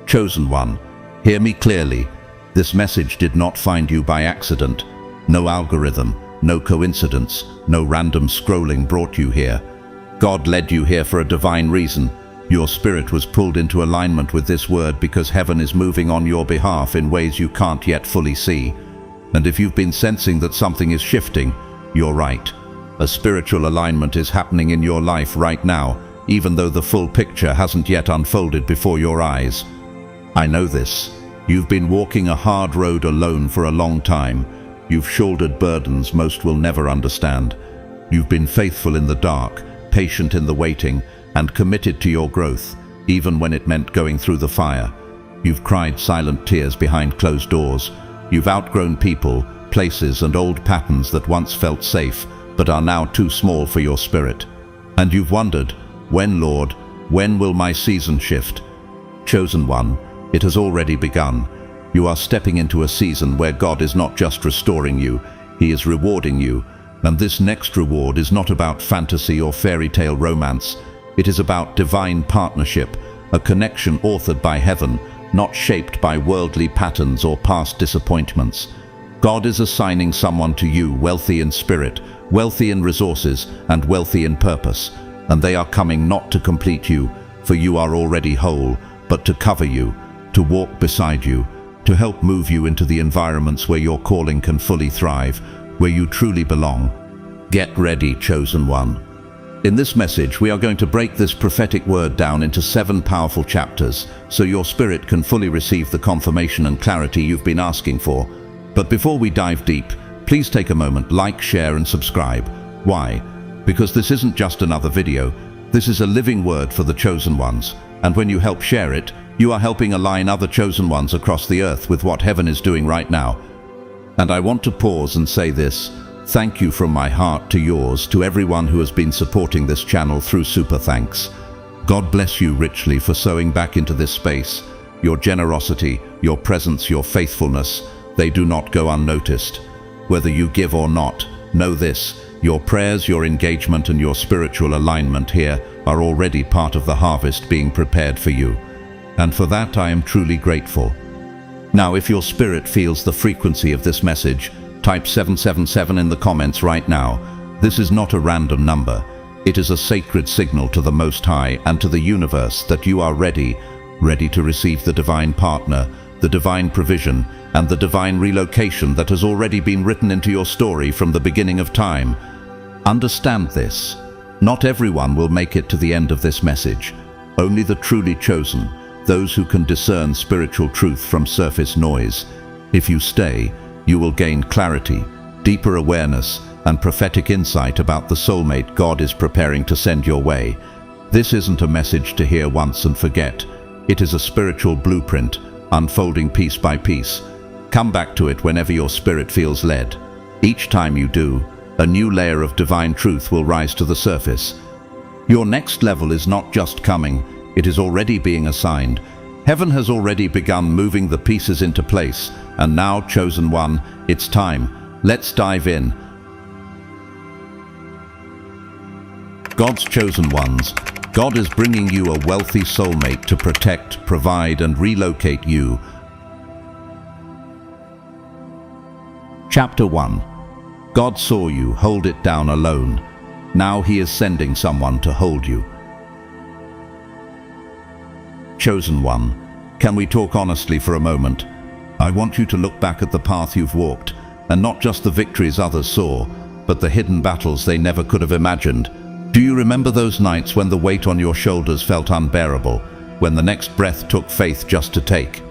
Chosen one, hear me clearly. This message did not find you by accident. No algorithm, no coincidence, no random scrolling brought you here. God led you here for a divine reason. Your spirit was pulled into alignment with this word because heaven is moving on your behalf in ways you can't yet fully see. And if you've been sensing that something is shifting, you're right. A spiritual alignment is happening in your life right now, even though the full picture hasn't yet unfolded before your eyes. I know this. You've been walking a hard road alone for a long time. You've shouldered burdens most will never understand. You've been faithful in the dark, patient in the waiting, and committed to your growth, even when it meant going through the fire. You've cried silent tears behind closed doors. You've outgrown people, places, and old patterns that once felt safe, but are now too small for your spirit. And you've wondered, when, Lord, when will my season shift? Chosen one, it has already begun. You are stepping into a season where God is not just restoring you, He is rewarding you. And this next reward is not about fantasy or fairy tale romance. It is about divine partnership, a connection authored by heaven, not shaped by worldly patterns or past disappointments. God is assigning someone to you wealthy in spirit, wealthy in resources, and wealthy in purpose. And they are coming not to complete you, for you are already whole, but to cover you, to walk beside you, to help move you into the environments where your calling can fully thrive, where you truly belong. Get ready, chosen one. In this message, we are going to break this prophetic word down into 7 powerful chapters, so your spirit can fully receive the confirmation and clarity you've been asking for. But before we dive deep, please take a moment, like, share, and subscribe. Why? Because this isn't just another video. This is a living word for the chosen ones. And when you help share it, you are helping align other chosen ones across the earth with what heaven is doing right now. And I want to pause and say this. Thank you from my heart to yours, to everyone who has been supporting this channel through super thanks. God bless you richly for sowing back into this space. Your generosity, your presence, your faithfulness, they do not go unnoticed. Whether you give or not, know this, your prayers, your engagement, and your spiritual alignment here are already part of the harvest being prepared for you. And for that I am truly grateful. Now, if your spirit feels the frequency of this message, type 777 in the comments right now. This is not a random number. It is a sacred signal to the Most High and to the universe that you are ready to receive the divine partner, the divine provision, and the divine relocation that has already been written into your story from the beginning of time. Understand this. Not everyone will make it to the end of this message. Only the truly chosen, those who can discern spiritual truth from surface noise. If you stay, you will gain clarity, deeper awareness, and prophetic insight about the soulmate God is preparing to send your way. This isn't a message to hear once and forget. It is a spiritual blueprint, unfolding piece by piece. Come back to it whenever your spirit feels led. Each time you do, a new layer of divine truth will rise to the surface. Your next level is not just coming, it is already being assigned. Heaven has already begun moving the pieces into place, and now, chosen one, it's time. Let's dive in. God's chosen ones. God is bringing you a wealthy soulmate to protect, provide, and relocate you. Chapter 1. God saw you hold it down alone. Now He is sending someone to hold you. Chosen one, can we talk honestly for a moment? I want you to look back at the path you've walked, and not just the victories others saw, but the hidden battles they never could have imagined. Do you remember those nights when the weight on your shoulders felt unbearable, when the next breath took faith just to take?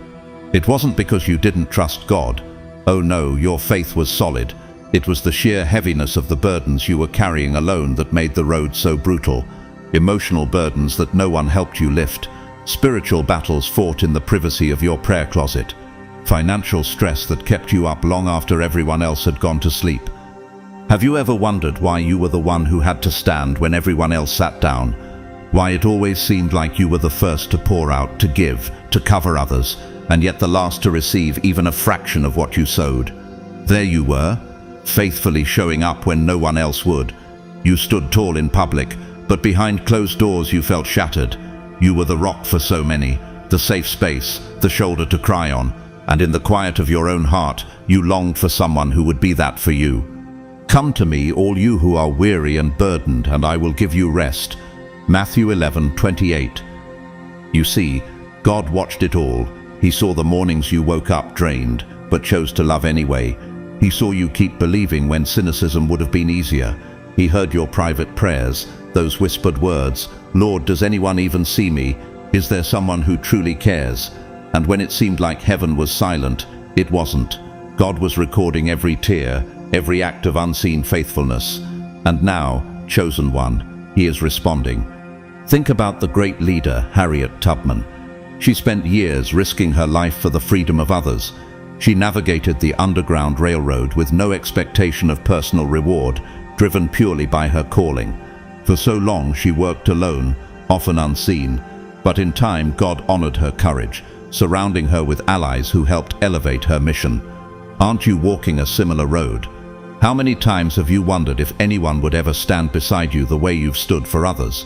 It wasn't because you didn't trust God. Oh no, your faith was solid. It was the sheer heaviness of the burdens you were carrying alone that made the road so brutal. Emotional burdens that no one helped you lift. Spiritual battles fought in the privacy of your prayer closet. Financial stress that kept you up long after everyone else had gone to sleep. Have you ever wondered why you were the one who had to stand when everyone else sat down? Why it always seemed like you were the first to pour out, to give, to cover others, and yet the last to receive even a fraction of what you sowed? There you were, faithfully showing up when no one else would. You stood tall in public, but behind closed doors you felt shattered. You were the rock for so many, the safe space, the shoulder to cry on, and in the quiet of your own heart, you longed for someone who would be that for you. Come to me, all you who are weary and burdened, and I will give you rest. Matthew 11:28. You see, God watched it all. He saw the mornings you woke up drained, but chose to love anyway. He saw you keep believing when cynicism would have been easier. He heard your private prayers, those whispered words, "Lord, does anyone even see me? Is there someone who truly cares?" And when it seemed like heaven was silent, it wasn't. God was recording every tear, every act of unseen faithfulness. And now, chosen one, he is responding. Think about the great leader, Harriet Tubman. She spent years risking her life for the freedom of others. She navigated the Underground Railroad with no expectation of personal reward, driven purely by her calling. For so long she worked alone, often unseen, but in time God honored her courage, surrounding her with allies who helped elevate her mission. Aren't you walking a similar road? How many times have you wondered if anyone would ever stand beside you the way you've stood for others?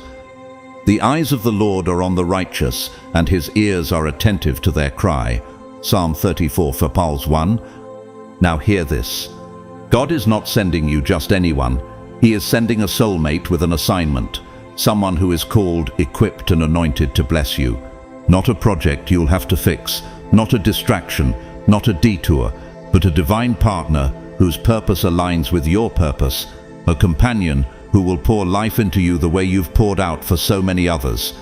The eyes of the Lord are on the righteous, and his ears are attentive to their cry. Psalm 34 for Psalms 1. Now hear this. God is not sending you just anyone. He is sending a soulmate with an assignment, someone who is called, equipped and anointed to bless you. Not a project you'll have to fix, not a distraction, not a detour, but a divine partner whose purpose aligns with your purpose, a companion who will pour life into you the way you've poured out for so many others.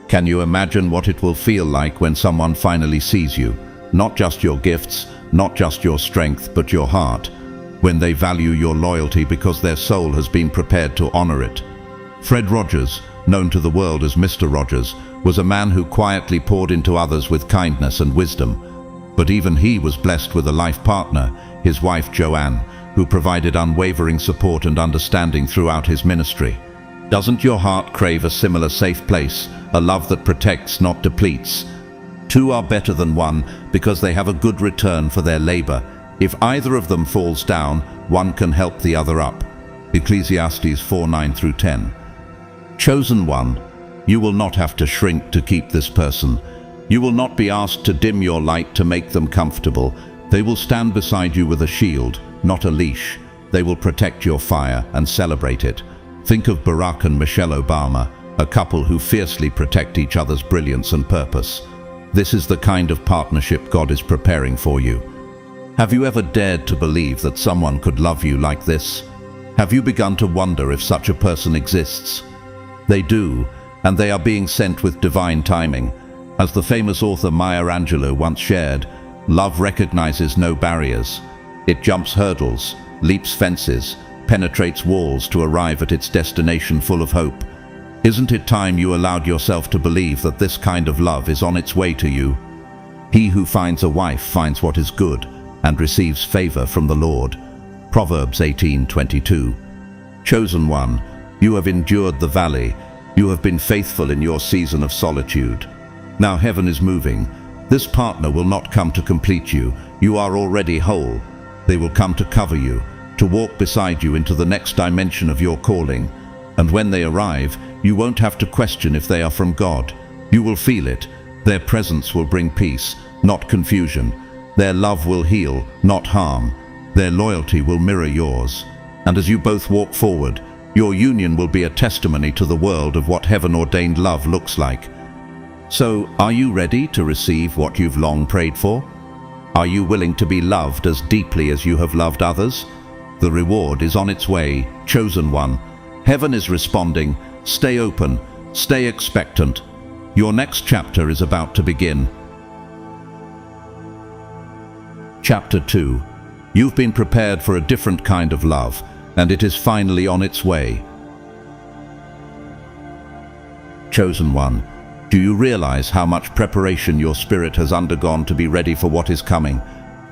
Can you imagine what it will feel like when someone finally sees you? Not just your gifts, not just your strength, but your heart. When they value your loyalty because their soul has been prepared to honor it. Fred Rogers, known to the world as Mr. Rogers, was a man who quietly poured into others with kindness and wisdom. But even he was blessed with a life partner, his wife Joanne, who provided unwavering support and understanding throughout his ministry. Doesn't your heart crave a similar safe place, a love that protects, not depletes? Two are better than one because they have a good return for their labor. If either of them falls down, one can help the other up. Ecclesiastes 4:9-10. Chosen one, you will not have to shrink to keep this person. You will not be asked to dim your light to make them comfortable. They will stand beside you with a shield, not a leash. They will protect your fire and celebrate it. Think of Barack and Michelle Obama, a couple who fiercely protect each other's brilliance and purpose. This is the kind of partnership God is preparing for you. Have you ever dared to believe that someone could love you like this? Have you begun to wonder if such a person exists? They do, and they are being sent with divine timing. As the famous author Maya Angelou once shared, love recognizes no barriers. It jumps hurdles, leaps fences, penetrates walls to arrive at its destination full of hope. Isn't it time you allowed yourself to believe that this kind of love is on its way to you? He who finds a wife finds what is good and receives favor from the Lord. Proverbs 18:22. Chosen one, you have endured the valley. You have been faithful in your season of solitude. Now heaven is moving. This partner will not come to complete you. You are already whole. They will come to cover you, to walk beside you into the next dimension of your calling. And when they arrive, you won't have to question if they are from God. You will feel it. Their presence will bring peace, not confusion. Their love will heal, not harm. Their loyalty will mirror yours. And as you both walk forward, your union will be a testimony to the world of what heaven-ordained love looks like. So, are you ready to receive what you've long prayed for? Are you willing to be loved as deeply as you have loved others? The reward is on its way, chosen one. Heaven is responding. Stay open, stay expectant. Your next chapter is about to begin. Chapter 2. You've been prepared for a different kind of love, and it is finally on its way. Chosen one, do you realize how much preparation your spirit has undergone to be ready for what is coming?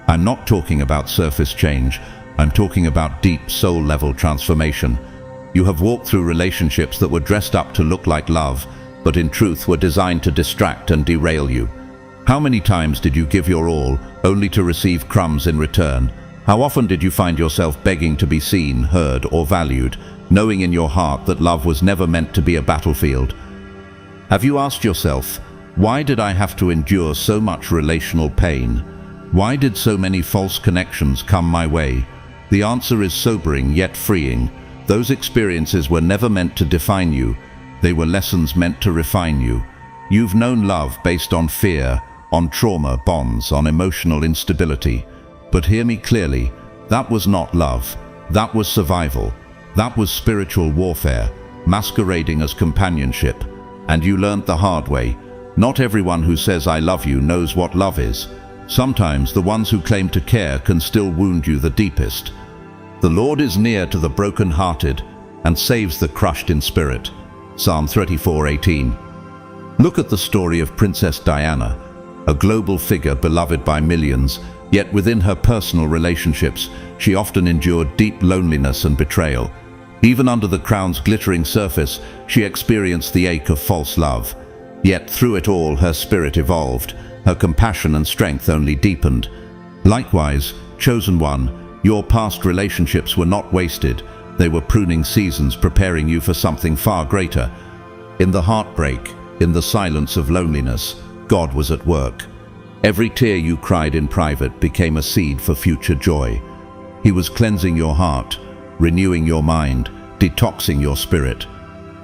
I'm not talking about surface change. I'm talking about deep soul-level transformation. You have walked through relationships that were dressed up to look like love, but in truth were designed to distract and derail you. How many times did you give your all, only to receive crumbs in return? How often did you find yourself begging to be seen, heard, or valued, knowing in your heart that love was never meant to be a battlefield? Have you asked yourself, Why did I have to endure so much relational pain? Why did so many false connections come my way? The answer is sobering yet freeing. Those experiences were never meant to define you. They were lessons meant to refine you. You've known love based on fear, on trauma bonds, on emotional instability. But hear me clearly, that was not love. That was survival. That was spiritual warfare, masquerading as companionship. And you learned the hard way. Not everyone who says I love you knows what love is. Sometimes the ones who claim to care can still wound you the deepest. The Lord is near to the broken-hearted and saves the crushed in spirit. Psalm 34:18. Look at the story of Princess Diana, a global figure beloved by millions, yet within her personal relationships, she often endured deep loneliness and betrayal. Even under the crown's glittering surface, she experienced the ache of false love. Yet through it all, her spirit evolved. Her compassion and strength only deepened. Likewise, chosen one, your past relationships were not wasted. They were pruning seasons, preparing you for something far greater. In the heartbreak, in the silence of loneliness, God was at work. Every tear you cried in private became a seed for future joy. He was cleansing your heart, renewing your mind, detoxing your spirit.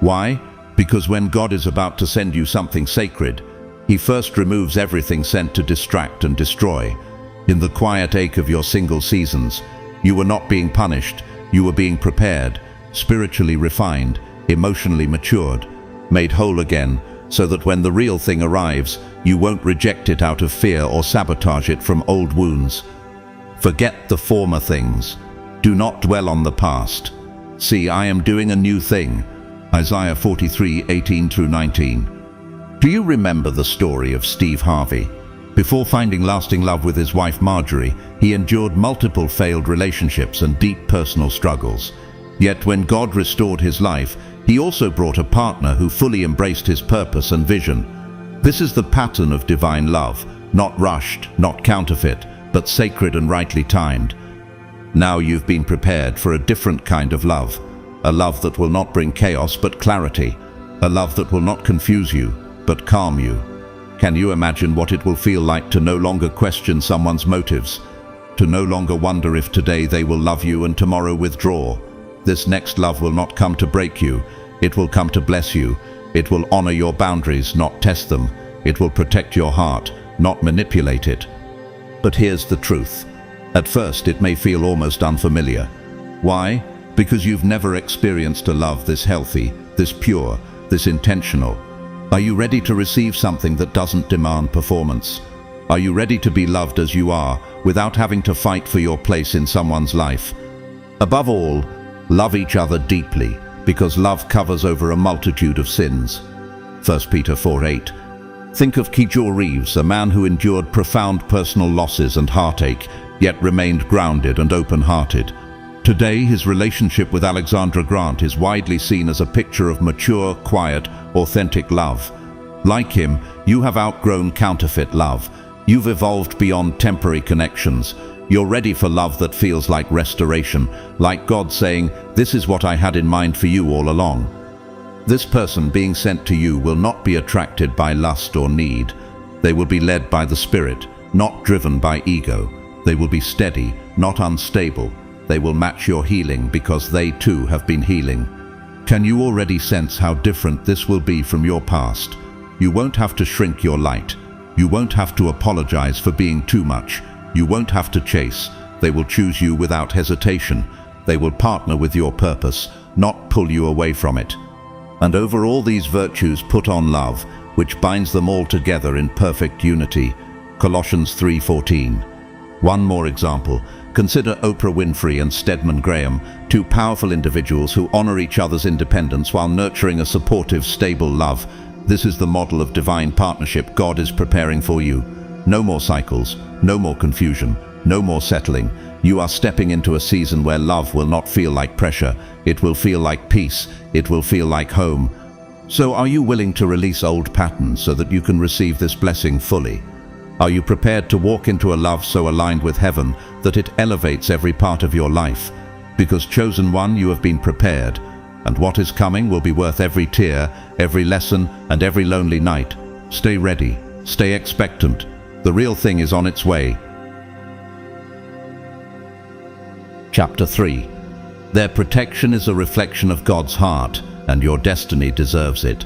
Why? Because when God is about to send you something sacred, He first removes everything sent to distract and destroy. In the quiet ache of your single seasons, you were not being punished, you were being prepared, spiritually refined, emotionally matured, made whole again, so that when the real thing arrives, you won't reject it out of fear or sabotage it from old wounds. Forget the former things. Do not dwell on the past. See, I am doing a new thing. Isaiah 43:18-19. Do you remember the story of Steve Harvey? Before finding lasting love with his wife Marjorie, he endured multiple failed relationships and deep personal struggles. Yet when God restored his life, He also brought a partner who fully embraced his purpose and vision. This is the pattern of divine love, not rushed, not counterfeit, but sacred and rightly timed. Now you've been prepared for a different kind of love, a love that will not bring chaos but clarity, a love that will not confuse you but calm you. Can you imagine what it will feel like to no longer question someone's motives, to no longer wonder if today they will love you and tomorrow withdraw? This next love will not come to break you, it will come to bless you. It will honor your boundaries, not test them. It will protect your heart, not manipulate it. But here's the truth. At first it may feel almost unfamiliar. Why? Because you've never experienced a love this healthy, this pure, this intentional. Are you ready to receive something that doesn't demand performance? Are you ready to be loved as you are, without having to fight for your place in someone's life? Above all, love each other deeply, because love covers over a multitude of sins. 1 Peter 4:8. Think of Kijor Reeves, a man who endured profound personal losses and heartache, yet remained grounded and open-hearted. Today, his relationship with Alexandra Grant is widely seen as a picture of mature, quiet, authentic love. Like him, you have outgrown counterfeit love. You've evolved beyond temporary connections. You're ready for love that feels like restoration, like God saying, "This is what I had in mind for you all along." This person being sent to you will not be attracted by lust or need. They will be led by the Spirit, not driven by ego. They will be steady, not unstable. They will match your healing because they too have been healing. Can you already sense how different this will be from your past? You won't have to shrink your light. You won't have to apologize for being too much. You won't have to chase. They will choose you without hesitation. They will partner with your purpose, not pull you away from it. And over all these virtues put on love, which binds them all together in perfect unity. Colossians 3:14. One more example. Consider Oprah Winfrey and Stedman Graham, two powerful individuals who honor each other's independence while nurturing a supportive, stable love. This is the model of divine partnership God is preparing for you. No more cycles, no more confusion, no more settling. You are stepping into a season where love will not feel like pressure. It will feel like peace. It will feel like home. So are you willing to release old patterns so that you can receive this blessing fully? Are you prepared to walk into a love so aligned with heaven that it elevates every part of your life? Because chosen one, you have been prepared, and what is coming will be worth every tear, every lesson, and every lonely night. Stay ready. Stay expectant. The real thing is on its way. Chapter 3. Their protection is a reflection of God's heart, and your destiny deserves it.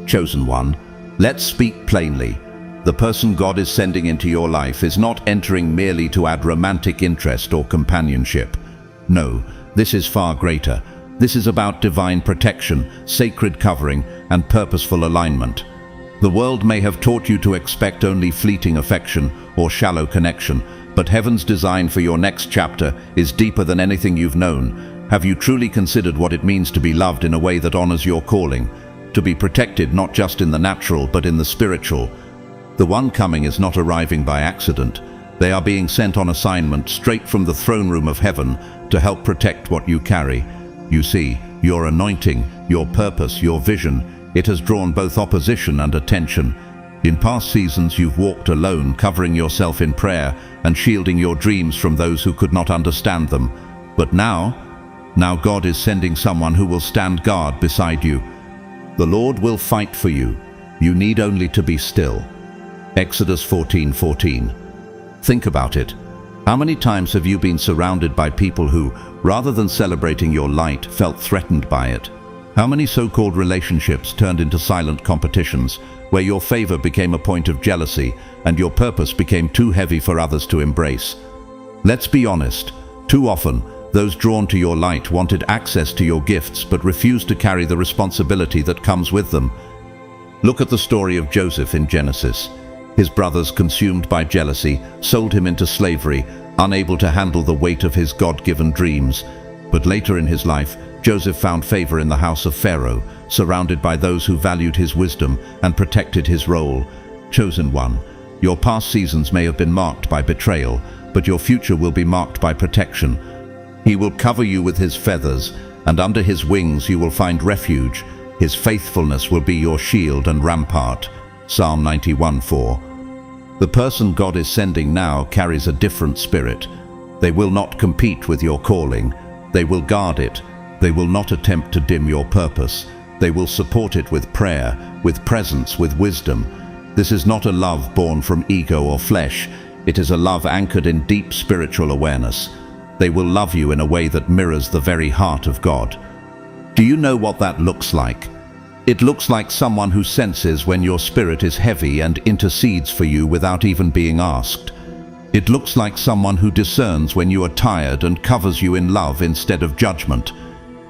Chosen one, let's speak plainly. The person God is sending into your life is not entering merely to add romantic interest or companionship. No, this is far greater. This is about divine protection, sacred covering, and purposeful alignment. The world may have taught you to expect only fleeting affection or shallow connection, but heaven's design for your next chapter is deeper than anything you've known. Have you truly considered what it means to be loved in a way that honors your calling? To be protected not just in the natural, but in the spiritual? The one coming is not arriving by accident. They are being sent on assignment straight from the throne room of heaven to help protect what you carry. You see, your anointing, your purpose, your vision, it has drawn both opposition and attention. In past seasons you've walked alone, covering yourself in prayer and shielding your dreams from those who could not understand them. But now God is sending someone who will stand guard beside you. The Lord will fight for you. You need only to be still. Exodus 14:14. Think about it. How many times have you been surrounded by people who, rather than celebrating your light, felt threatened by it? How many so-called relationships turned into silent competitions, where your favor became a point of jealousy and your purpose became too heavy for others to embrace? Let's be honest. Too often, those drawn to your light wanted access to your gifts but refused to carry the responsibility that comes with them. Look at the story of Joseph in Genesis. His brothers, consumed by jealousy, sold him into slavery, unable to handle the weight of his God-given dreams. But later in his life, Joseph found favor in the house of Pharaoh, surrounded by those who valued his wisdom and protected his role. Chosen one, your past seasons may have been marked by betrayal, but your future will be marked by protection. He will cover you with his feathers, and under his wings you will find refuge. His faithfulness will be your shield and rampart. Psalm 91:4. The person God is sending now carries a different spirit. They will not compete with your calling. They will guard it. They will not attempt to dim your purpose. They will support it with prayer, with presence, with wisdom. This is not a love born from ego or flesh. It is a love anchored in deep spiritual awareness. They will love you in a way that mirrors the very heart of God. Do you know what that looks like? It looks like someone who senses when your spirit is heavy and intercedes for you without even being asked. It looks like someone who discerns when you are tired and covers you in love instead of judgment.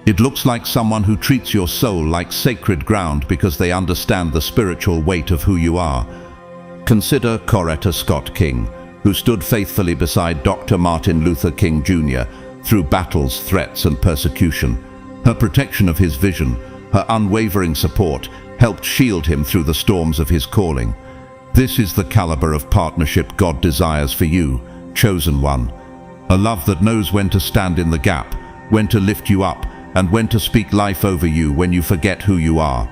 It looks like someone who treats your soul like sacred ground because they understand the spiritual weight of who you are. Consider Coretta Scott King, who stood faithfully beside Dr. Martin Luther King Jr. through battles, threats, and persecution. Her protection of his vision, her unwavering support, helped shield him through the storms of his calling. This is the caliber of partnership God desires for you, chosen one. A love that knows when to stand in the gap, when to lift you up, and when to speak life over you when you forget who you are.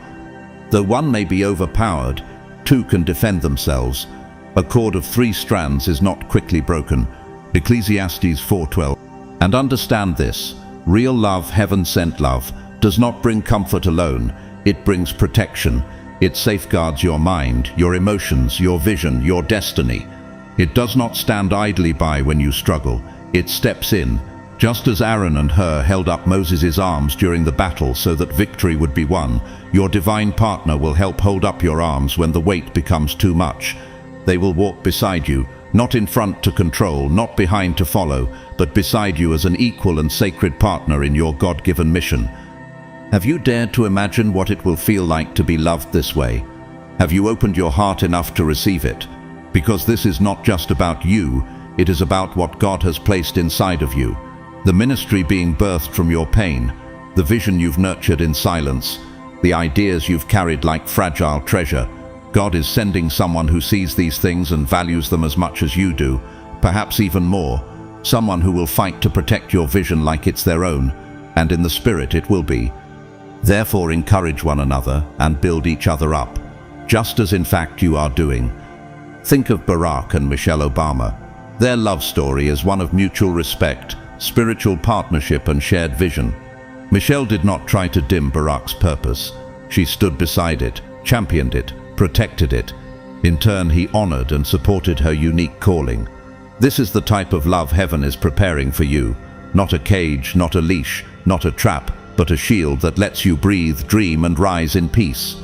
Though one may be overpowered, two can defend themselves. A cord of 3 strands is not quickly broken. Ecclesiastes 4:12. And understand this, real love, heaven-sent love, does not bring comfort alone. It brings protection. It safeguards your mind, your emotions, your vision, your destiny. It does not stand idly by when you struggle. It steps in, just as Aaron and Hur held up Moses' arms during the battle so that victory would be won. Your divine partner will help hold up your arms when the weight becomes too much. They will walk beside you, not in front to control, not behind to follow, but beside you as an equal and sacred partner in your God-given mission. Have you dared to imagine what it will feel like to be loved this way? Have you opened your heart enough to receive it? Because this is not just about you, it is about what God has placed inside of you. The ministry being birthed from your pain, the vision you've nurtured in silence, the ideas you've carried like fragile treasure. God is sending someone who sees these things and values them as much as you do, perhaps even more. Someone who will fight to protect your vision like it's their own, and in the spirit it will be. Therefore, encourage one another and build each other up, just as in fact you are doing. Think of Barack and Michelle Obama. Their love story is one of mutual respect, spiritual partnership, and shared vision. Michelle did not try to dim Barack's purpose. She stood beside it, championed it, protected it. In turn, he honored and supported her unique calling. This is the type of love heaven is preparing for you. Not a cage, not a leash, not a trap, but a shield that lets you breathe, dream, and rise in peace.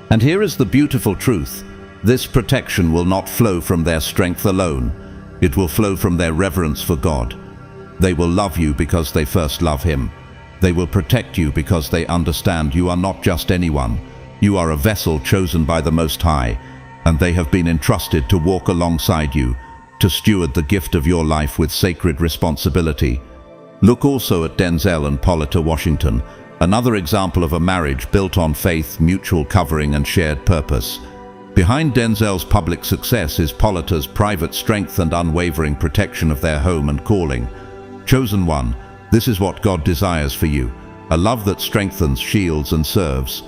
And here is the beautiful truth. This protection will not flow from their strength alone. It will flow from their reverence for God. They will love you because they first love Him. They will protect you because they understand you are not just anyone. You are a vessel chosen by the Most High, and they have been entrusted to walk alongside you, to steward the gift of your life with sacred responsibility. Look also at Denzel and Pauletta Washington, another example of a marriage built on faith, mutual covering, and shared purpose. Behind Denzel's public success is Pauletta's private strength and unwavering protection of their home and calling. Chosen one, this is what God desires for you, a love that strengthens, shields, and serves.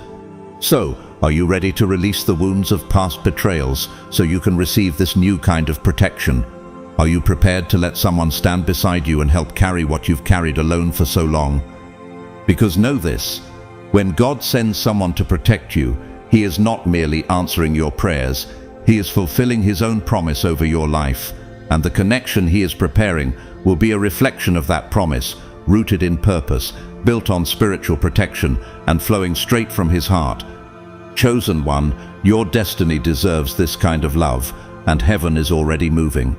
So, are you ready to release the wounds of past betrayals so you can receive this new kind of protection? Are you prepared to let someone stand beside you and help carry what you've carried alone for so long? Because know this, when God sends someone to protect you, He is not merely answering your prayers, He is fulfilling His own promise over your life, and the connection He is preparing will be a reflection of that promise, rooted in purpose, built on spiritual protection, and flowing straight from His heart. Chosen one, your destiny deserves this kind of love, and heaven is already moving.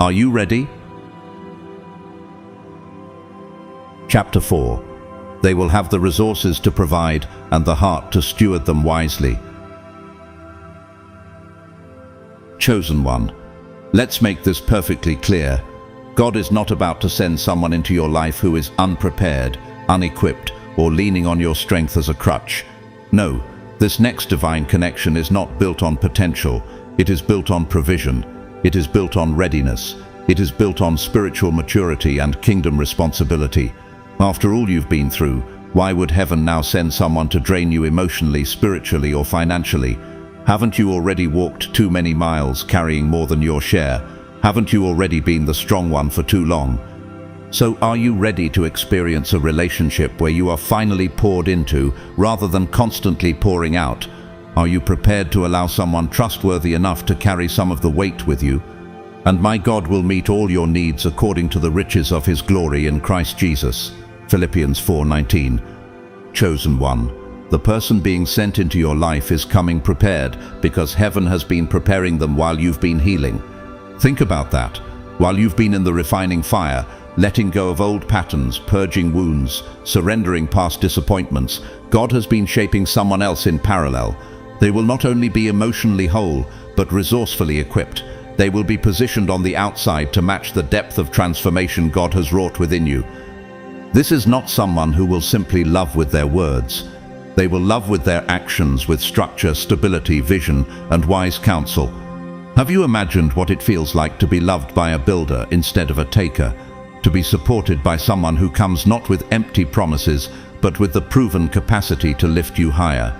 Are you ready? Chapter 4. They will have the resources to provide and the heart to steward them wisely. Chosen one. Let's make this perfectly clear. God is not about to send someone into your life who is unprepared, unequipped, or leaning on your strength as a crutch. No, this next divine connection is not built on potential. It is built on provision. It is built on readiness. It is built on spiritual maturity and kingdom responsibility. After all you've been through, why would heaven now send someone to drain you emotionally, spiritually, or financially? Haven't you already walked too many miles carrying more than your share? Haven't you already been the strong one for too long? So are you ready to experience a relationship where you are finally poured into rather than constantly pouring out? Are you prepared to allow someone trustworthy enough to carry some of the weight with you? And my God will meet all your needs according to the riches of His glory in Christ Jesus. Philippians 4:19. Chosen one. The person being sent into your life is coming prepared because heaven has been preparing them while you've been healing. Think about that. While you've been in the refining fire, letting go of old patterns, purging wounds, surrendering past disappointments, God has been shaping someone else in parallel. They will not only be emotionally whole, but resourcefully equipped. They will be positioned on the outside to match the depth of transformation God has wrought within you. This is not someone who will simply love with their words. They will love with their actions, with structure, stability, vision, and wise counsel. Have you imagined what it feels like to be loved by a builder instead of a taker? To be supported by someone who comes not with empty promises, but with the proven capacity to lift you higher.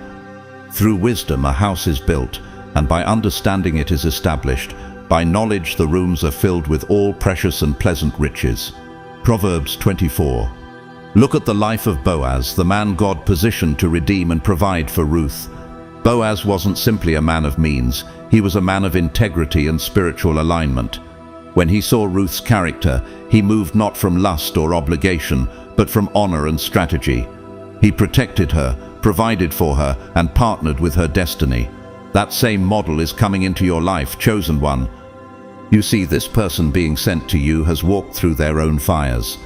Through wisdom a house is built, and by understanding it is established. By knowledge the rooms are filled with all precious and pleasant riches. Proverbs 24. Look at the life of Boaz, the man God positioned to redeem and provide for Ruth. Boaz wasn't simply a man of means, he was a man of integrity and spiritual alignment. When he saw Ruth's character, he moved not from lust or obligation, but from honor and strategy. He protected her, provided for her, and partnered with her destiny. That same model is coming into your life, chosen one. You see, this person being sent to you has walked through their own fires.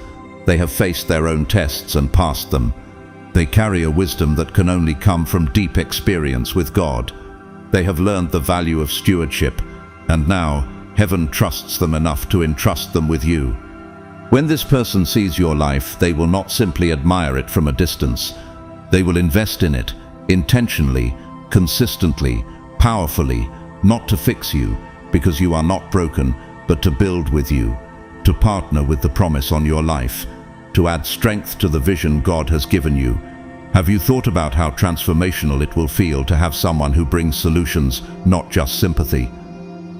They have faced their own tests and passed them. They carry a wisdom that can only come from deep experience with God. They have learned the value of stewardship, and now heaven trusts them enough to entrust them with you. When this person sees your life, they will not simply admire it from a distance. They will invest in it, intentionally, consistently, powerfully, not to fix you, because you are not broken, but to build with you, to partner with the promise on your life, to add strength to the vision God has given you. Have you thought about how transformational it will feel to have someone who brings solutions, not just sympathy?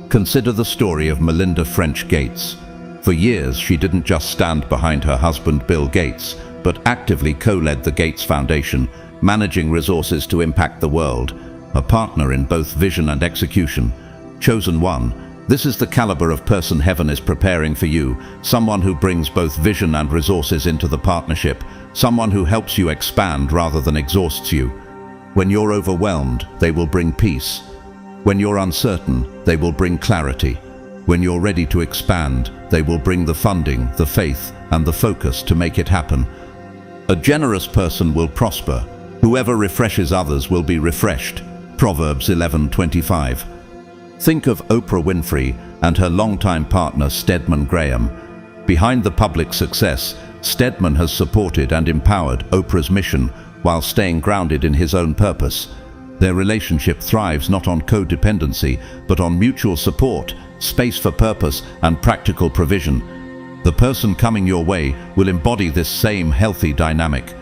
Consider the story of Melinda French Gates. For years, she didn't just stand behind her husband Bill Gates, but actively co-led the Gates Foundation, managing resources to impact the world, a partner in both vision and execution. Chosen one, this is the caliber of person heaven is preparing for you, someone who brings both vision and resources into the partnership, someone who helps you expand rather than exhausts you. When you're overwhelmed, they will bring peace. When you're uncertain, they will bring clarity. When you're ready to expand, they will bring the funding, the faith, and the focus to make it happen. A generous person will prosper. Whoever refreshes others will be refreshed. Proverbs 11:25. Think of Oprah Winfrey and her longtime partner Stedman Graham. Behind the public success, Stedman has supported and empowered Oprah's mission while staying grounded in his own purpose. Their relationship thrives not on codependency, but on mutual support, space for purpose, and practical provision. The person coming your way will embody this same healthy dynamic.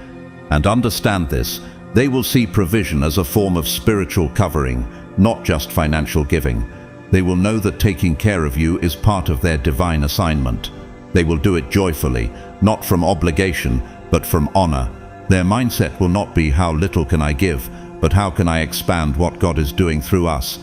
And understand this, they will see provision as a form of spiritual covering, not just financial giving. They will know that taking care of you is part of their divine assignment. They will do it joyfully, not from obligation, but from honor. Their mindset will not be how little can I give, but how can I expand what God is doing through us.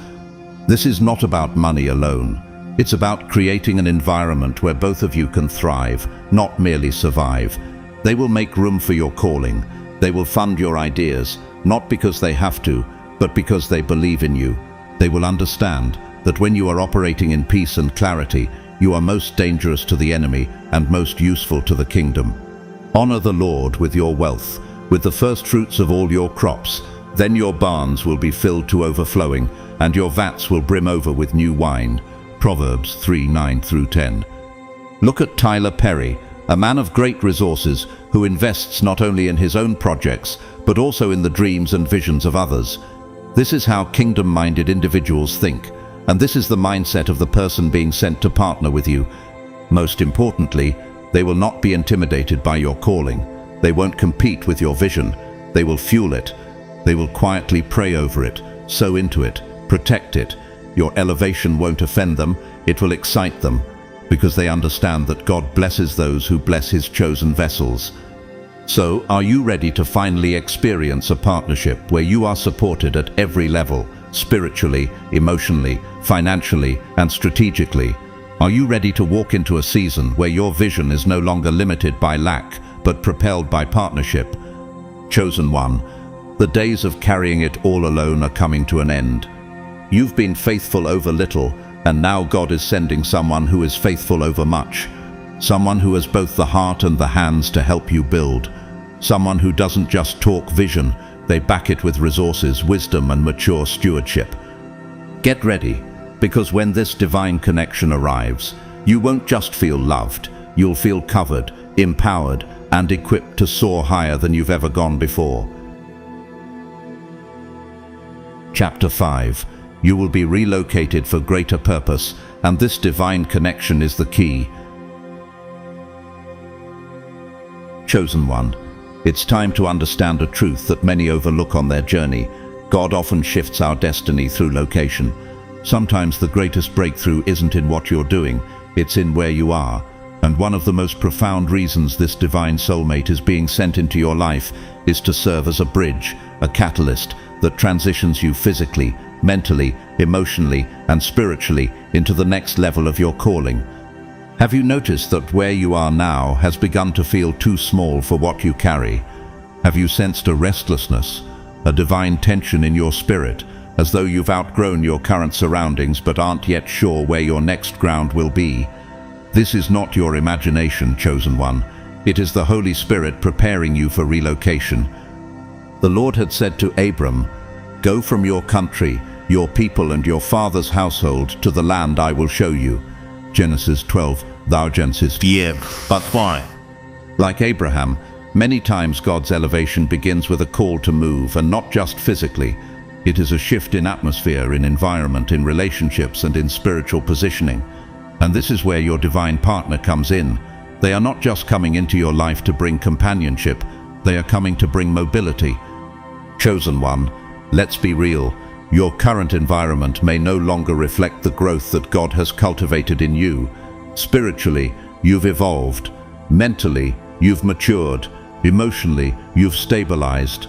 This is not about money alone. It's about creating an environment where both of you can thrive, not merely survive. They will make room for your calling. They will fund your ideas, not because they have to, but because they believe in you. They will understand that when you are operating in peace and clarity, you are most dangerous to the enemy and most useful to the kingdom. Honor the Lord with your wealth, with the first fruits of all your crops. Then your barns will be filled to overflowing, and your vats will brim over with new wine. Proverbs 3:9-10. Look at Tyler Perry, a man of great resources who invests not only in his own projects, but also in the dreams and visions of others. This is how kingdom-minded individuals think, and this is the mindset of the person being sent to partner with you. Most importantly, they will not be intimidated by your calling. They won't compete with your vision. They will fuel it. They will quietly pray over it, sow into it, protect it. Your elevation won't offend them, it will excite them, because they understand that God blesses those who bless His chosen vessels. So, are you ready to finally experience a partnership where you are supported at every level, spiritually, emotionally, financially, and strategically? Are you ready to walk into a season where your vision is no longer limited by lack, but propelled by partnership? Chosen one, the days of carrying it all alone are coming to an end. You've been faithful over little, and now God is sending someone who is faithful over much. Someone who has both the heart and the hands to help you build. Someone who doesn't just talk vision, they back it with resources, wisdom, and mature stewardship. Get ready, because when this divine connection arrives, you won't just feel loved, you'll feel covered, empowered, and equipped to soar higher than you've ever gone before. Chapter 5. You will be relocated for greater purpose, and this divine connection is the key. Chosen one, it's time to understand a truth that many overlook on their journey. God often shifts our destiny through location. Sometimes the greatest breakthrough isn't in what you're doing, it's in where you are. And one of the most profound reasons this divine soulmate is being sent into your life is to serve as a bridge, a catalyst that transitions you physically, mentally, emotionally, and spiritually into the next level of your calling. Have you noticed that where you are now has begun to feel too small for what you carry? Have you sensed a restlessness, a divine tension in your spirit, as though you've outgrown your current surroundings but aren't yet sure where your next ground will be? This is not your imagination, chosen one. It is the Holy Spirit preparing you for relocation. The Lord had said to Abram, "Go from your country, your people and your father's household to the land I will show you." Genesis 12, thou Genesis. Yeah, but why? Like Abraham, many times God's elevation begins with a call to move, and not just physically. It is a shift in atmosphere, in environment, in relationships, and in spiritual positioning. And this is where your divine partner comes in. They are not just coming into your life to bring companionship, they are coming to bring mobility. Chosen one, let's be real. Your current environment may no longer reflect the growth that God has cultivated in you. Spiritually, you've evolved. Mentally, you've matured. Emotionally, you've stabilized.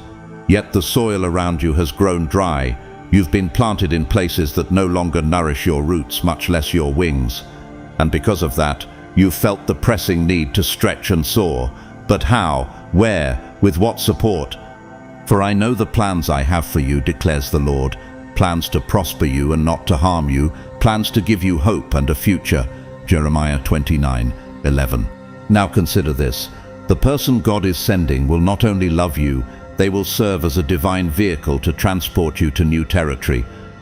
Yet the soil around you has grown dry. You've been planted in places that no longer nourish your roots, much less your wings. And because of that, you've felt the pressing need to stretch and soar. But how? Where? With what support? For I know the plans I have for you, declares the Lord. Plans to prosper you and not to harm you. Plans to give you hope and a future. Jeremiah 29:11. Now consider this. The person God is sending will not only love you, they will serve as a divine vehicle to transport you to new territory.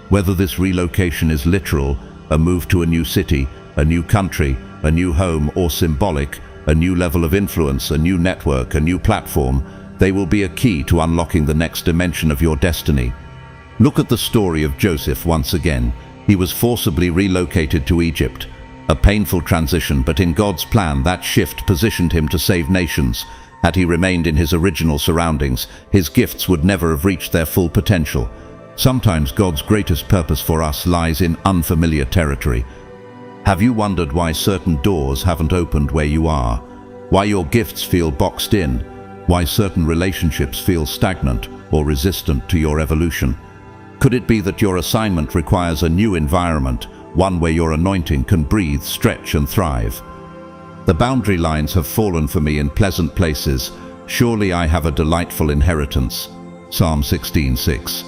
Whether this relocation is literal, a move to a new city, a new country, a new home, or symbolic, a new level of influence, a new network, a new platform, they will be a key to unlocking the next dimension of your destiny. Look at the story of Joseph once again. He was forcibly relocated to Egypt. A painful transition, but in God's plan, that shift positioned him to save nations. Had he remained in his original surroundings, his gifts would never have reached their full potential. Sometimes God's greatest purpose for us lies in unfamiliar territory. Have you wondered why certain doors haven't opened where you are? Why your gifts feel boxed in? Why certain relationships feel stagnant or resistant to your evolution? Could it be that your assignment requires a new environment, one where your anointing can breathe, stretch, and thrive? The boundary lines have fallen for me in pleasant places. Surely I have a delightful inheritance. Psalm 16:6.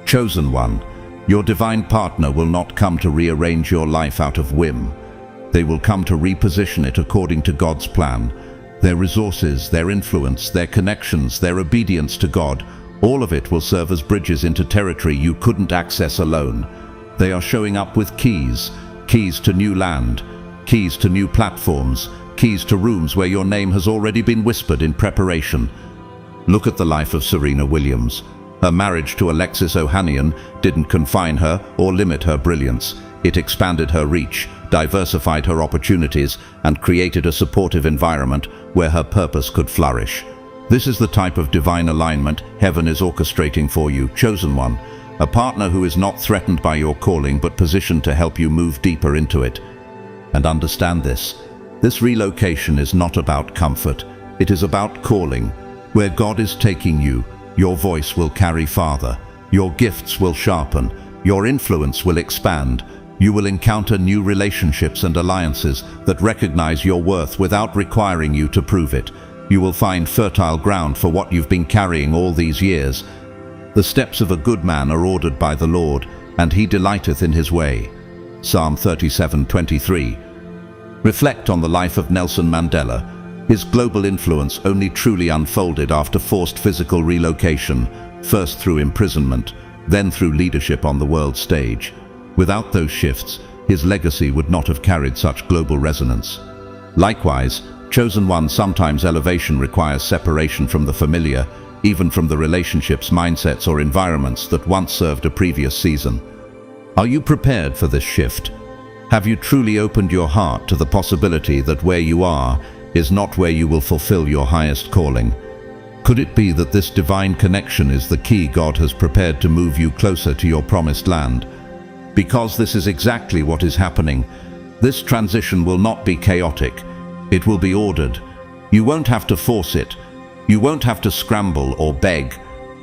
Chosen one, your divine partner will not come to rearrange your life out of whim. They will come to reposition it according to God's plan. Their resources, their influence, their connections, their obedience to God, all of it will serve as bridges into territory you couldn't access alone. They are showing up with keys to new land, keys to new platforms, keys to rooms where your name has already been whispered in preparation. Look at the life of Serena Williams. Her marriage to Alexis Ohanian didn't confine her or limit her brilliance. It expanded her reach, diversified her opportunities, and created a supportive environment where her purpose could flourish. This is the type of divine alignment heaven is orchestrating for you, chosen one. A partner who is not threatened by your calling but positioned to help you move deeper into it. And understand this. This relocation is not about comfort. It is about calling. Where God is taking you, your voice will carry farther. Your gifts will sharpen. Your influence will expand. You will encounter new relationships and alliances that recognize your worth without requiring you to prove it. You will find fertile ground for what you've been carrying all these years. The steps of a good man are ordered by the Lord, and he delighteth in his way. Psalm 37:23. Reflect on the life of Nelson Mandela. His global influence only truly unfolded after forced physical relocation, first through imprisonment, then through leadership on the world stage. Without those shifts, his legacy would not have carried such global resonance. Likewise, chosen one, sometimes elevation requires separation from the familiar, even from the relationships, mindsets, or environments that once served a previous season. Are you prepared for this shift? Have you truly opened your heart to the possibility that where you are is not where you will fulfill your highest calling? Could it be that this divine connection is the key God has prepared to move you closer to your promised land? Because this is exactly what is happening. This transition will not be chaotic. It will be ordered. You won't have to force it. You won't have to scramble or beg.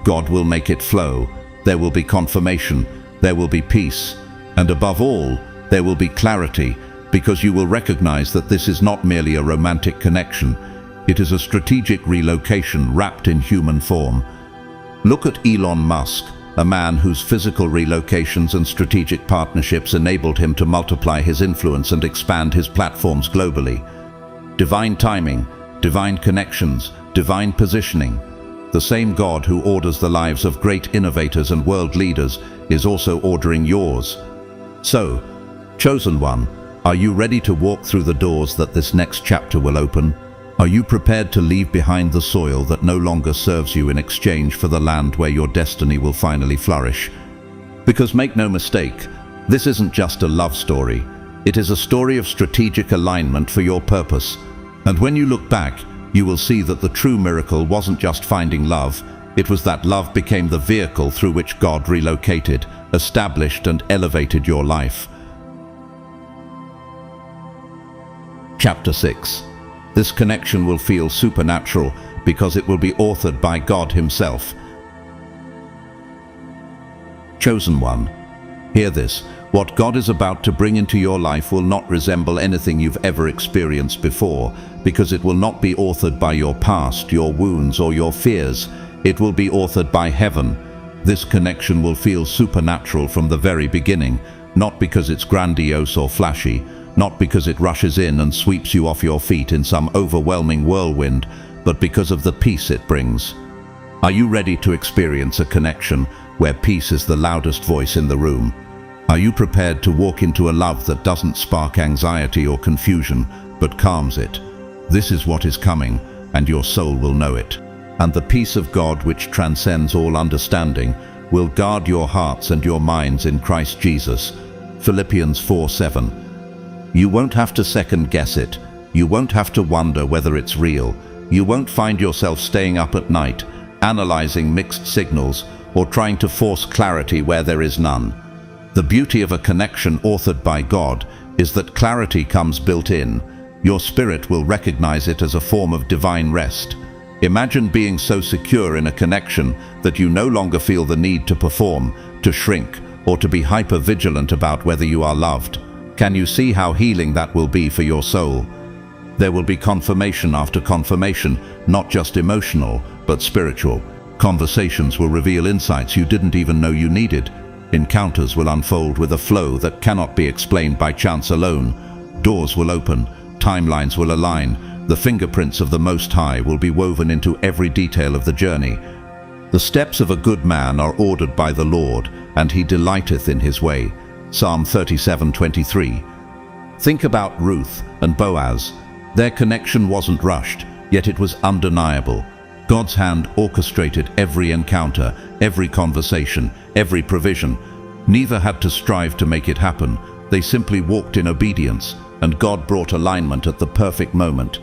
God will make it flow. There will be confirmation. There will be peace. And above all, there will be clarity, because you will recognize that this is not merely a romantic connection. It is a strategic relocation wrapped in human form. Look at Elon Musk, a man whose physical relocations and strategic partnerships enabled him to multiply his influence and expand his platforms globally. Divine timing, divine connections, divine positioning. The same God who orders the lives of great innovators and world leaders is also ordering yours. So, chosen one, are you ready to walk through the doors that this next chapter will open? Are you prepared to leave behind the soil that no longer serves you in exchange for the land where your destiny will finally flourish? Because make no mistake, this isn't just a love story. It is a story of strategic alignment for your purpose. And when you look back, you will see that the true miracle wasn't just finding love. It was that love became the vehicle through which God relocated, established, and elevated your life. Chapter 6. This connection will feel supernatural because it will be authored by God himself. Chosen one, hear this. What God is about to bring into your life will not resemble anything you've ever experienced before, because it will not be authored by your past, your wounds, or your fears. It will be authored by heaven. This connection will feel supernatural from the very beginning, not because it's grandiose or flashy, not because it rushes in and sweeps you off your feet in some overwhelming whirlwind, but because of the peace it brings. Are you ready to experience a connection where peace is the loudest voice in the room? Are you prepared to walk into a love that doesn't spark anxiety or confusion, but calms it? This is what is coming, and your soul will know it. And the peace of God, which transcends all understanding, will guard your hearts and your minds in Christ Jesus. Philippians 4:7. You won't have to second guess it. You won't have to wonder whether it's real. You won't find yourself staying up at night, analyzing mixed signals, or trying to force clarity where there is none. The beauty of a connection authored by God is that clarity comes built in. Your spirit will recognize it as a form of divine rest. Imagine being so secure in a connection that you no longer feel the need to perform, to shrink, or to be hyper-vigilant about whether you are loved. Can you see how healing that will be for your soul? There will be confirmation after confirmation, not just emotional, but spiritual. Conversations will reveal insights you didn't even know you needed. Encounters will unfold with a flow that cannot be explained by chance alone. Doors will open, timelines will align, the fingerprints of the Most High will be woven into every detail of the journey. The steps of a good man are ordered by the Lord, and he delighteth in his way. Psalm 37:23. Think about Ruth and Boaz. Their connection wasn't rushed, yet it was undeniable. God's hand orchestrated every encounter, every conversation, every provision. Neither had to strive to make it happen. They simply walked in obedience, and God brought alignment at the perfect moment.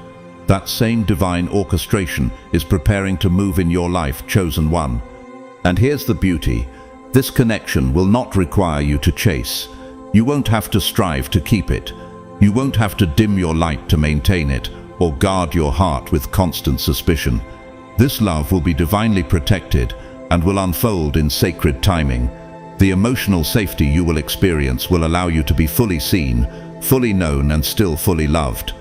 That same divine orchestration is preparing to move in your life, chosen one. And here's the beauty. This connection will not require you to chase. You won't have to strive to keep it. You won't have to dim your light to maintain it, or guard your heart with constant suspicion. This love will be divinely protected and will unfold in sacred timing. The emotional safety you will experience will allow you to be fully seen, fully known, and still fully loved.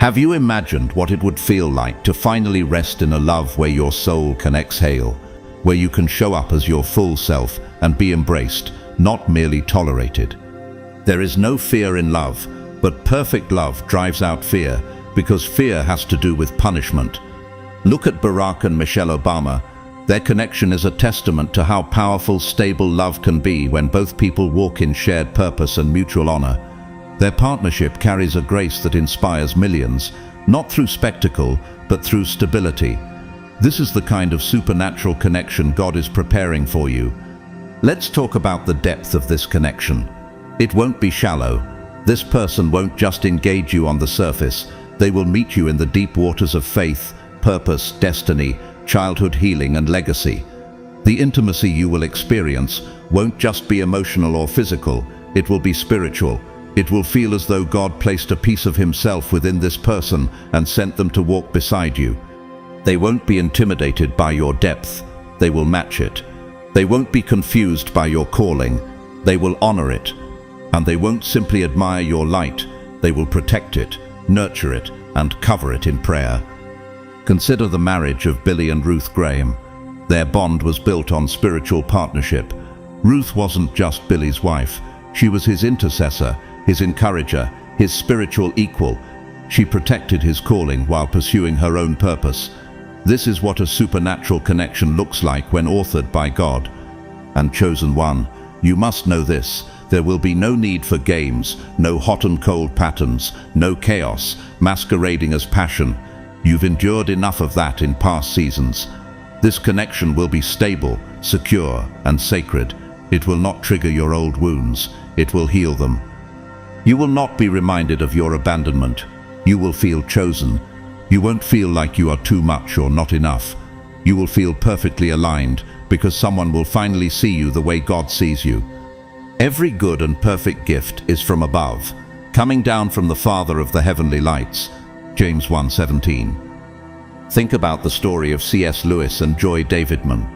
Have you imagined what it would feel like to finally rest in a love where your soul can exhale, where you can show up as your full self and be embraced, not merely tolerated? There is no fear in love, but perfect love drives out fear, because fear has to do with punishment. Look at Barack and Michelle Obama. Their connection is a testament to how powerful, stable love can be when both people walk in shared purpose and mutual honor. Their partnership carries a grace that inspires millions, not through spectacle, but through stability. This is the kind of supernatural connection God is preparing for you. Let's talk about the depth of this connection. It won't be shallow. This person won't just engage you on the surface. They will meet you in the deep waters of faith, purpose, destiny, childhood healing, and legacy. The intimacy you will experience won't just be emotional or physical, it will be spiritual. It will feel as though God placed a piece of himself within this person and sent them to walk beside you. They won't be intimidated by your depth, they will match it. They won't be confused by your calling, they will honor it. And they won't simply admire your light, they will protect it, nurture it, and cover it in prayer. Consider the marriage of Billy and Ruth Graham. Their bond was built on spiritual partnership. Ruth wasn't just Billy's wife. She was his intercessor, his encourager, his spiritual equal. She protected his calling while pursuing her own purpose. This is what a supernatural connection looks like when authored by God. And chosen one, you must know this. There will be no need for games, no hot and cold patterns, no chaos, masquerading as passion. You've endured enough of that in past seasons. This connection will be stable, secure, and sacred. It will not trigger your old wounds. It will heal them. You will not be reminded of your abandonment. You will feel chosen. You won't feel like you are too much or not enough. You will feel perfectly aligned because someone will finally see you the way God sees you. Every good and perfect gift is from above, coming down from the Father of the heavenly lights. James 1:17. Think about the story of C.S. Lewis and Joy Davidman.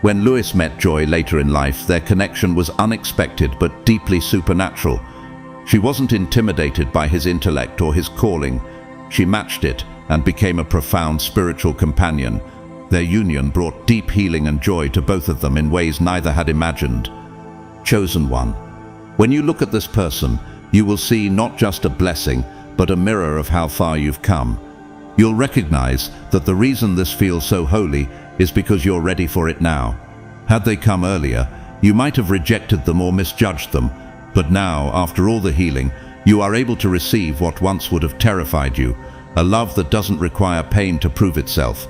When Lewis met Joy later in life, their connection was unexpected but deeply supernatural. She wasn't intimidated by his intellect or his calling. She matched it and became a profound spiritual companion. Their union brought deep healing and joy to both of them in ways neither had imagined. Chosen one. When you look at this person, you will see not just a blessing, but a mirror of how far you've come. You'll recognize that the reason this feels so holy is because you're ready for it now. Had they come earlier, you might have rejected them or misjudged them, but now, after all the healing, you are able to receive what once would have terrified you, a love that doesn't require pain to prove itself.